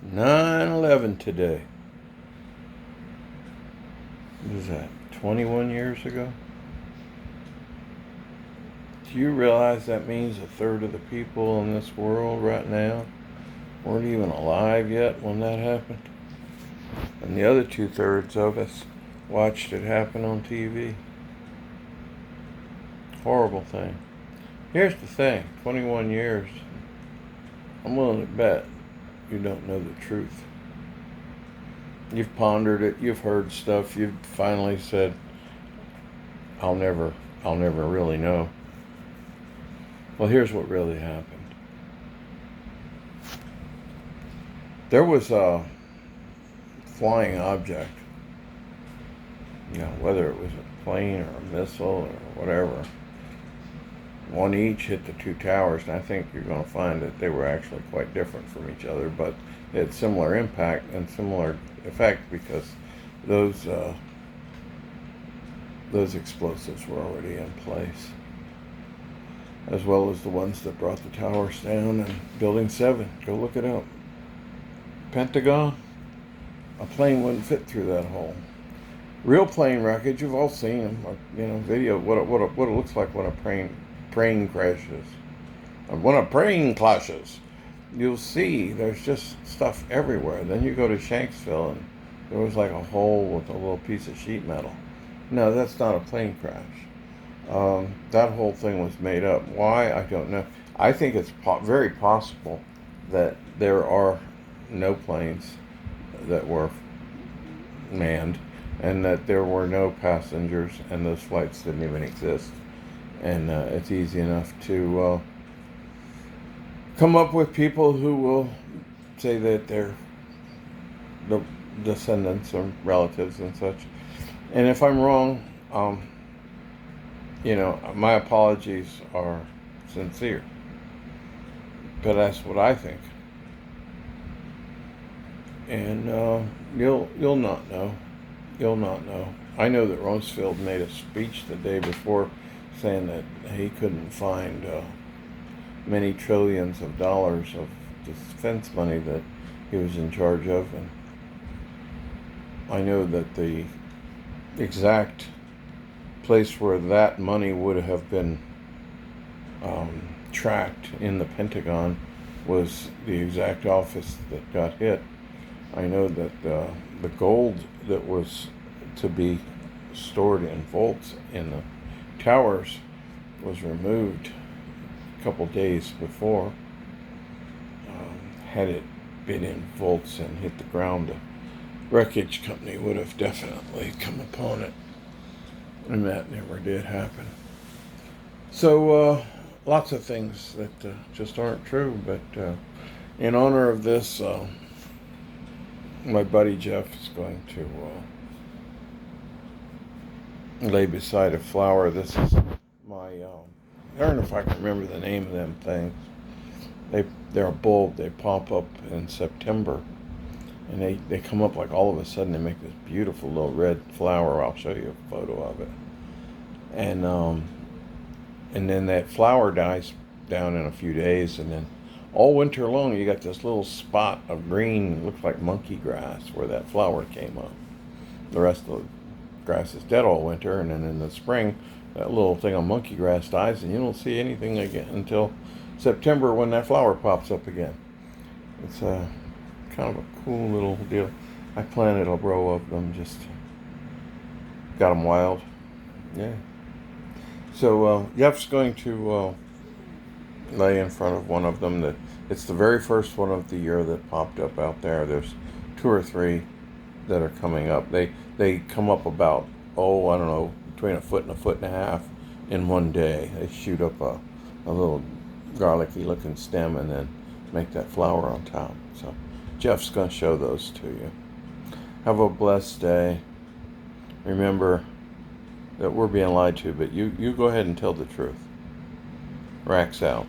9/11 today. What is that, 21 years ago? Do you realize that means a third of the people in this world right now weren't even alive yet when that happened? And the other 2/3 of us watched it happen on TV. Horrible thing. Here's the thing, 21 years, I'm willing to bet you don't know the truth. You've pondered it, you've heard stuff, you've finally said, I'll never really know. Well, here's what really happened. There was a flying object, whether it was a plane or a missile or whatever. One each hit the two towers, and I think you're going to find that they were actually quite different from each other, but they had similar impact and similar effect because those explosives were already in place, as well as the ones that brought the towers down. And Building 7, go look it up. Pentagon, a plane wouldn't fit through that hole. Real plane wreckage, you've all seen them. Video what it looks like when a plane crashes. When a plane crashes, you'll see there's just stuff everywhere. Then you go to Shanksville and there was like a hole with a little piece of sheet metal. No, that's not a plane crash. That whole thing was made up. Why? I don't know. I think it's very possible that there are no planes that were manned and that there were no passengers and those flights didn't even exist. And it's easy enough to come up with people who will say that they're the descendants or relatives and such. And if I'm wrong, my apologies are sincere. But that's what I think. And you'll not know. You'll not know. I know that Rumsfeld made a speech the day before saying that he couldn't find many trillions of dollars of defense money that he was in charge of. And I know that the exact place where that money would have been tracked in the Pentagon was the exact office that got hit. I know that the gold that was to be stored in vaults in the towers was removed a couple days before. Had it been in vaults and hit the ground, the wreckage company would have definitely come upon it, and that never did happen. So lots of things that just aren't true, but in honor of this, my buddy Jeff is going to lay beside a flower. This is my, I don't know if I can remember the name of them things. They're a bulb. They pop up in September. And they come up like all of a sudden. They make this beautiful little red flower. I'll show you a photo of it. And then that flower dies down in a few days. And then all winter long, you got this little spot of green, looks like monkey grass, where that flower came up. The rest of the grass is dead all winter, and then in the spring, that little thing of monkey grass dies, and you don't see anything again until September when that flower pops up again. It's kind of a cool little deal. I planted a row of them, just got them wild. Yeah. So Jeff's going to lay in front of one of them. It's the very first one of the year that popped up out there. There's 2 or 3 that are coming up. They come up about, I don't know, between a foot and a half in one day. They shoot up a little garlicky looking stem and then make that flower on top. So Jeff's going to show those to you. Have a blessed day. Remember that we're being lied to, but you go ahead and tell the truth. Rax out.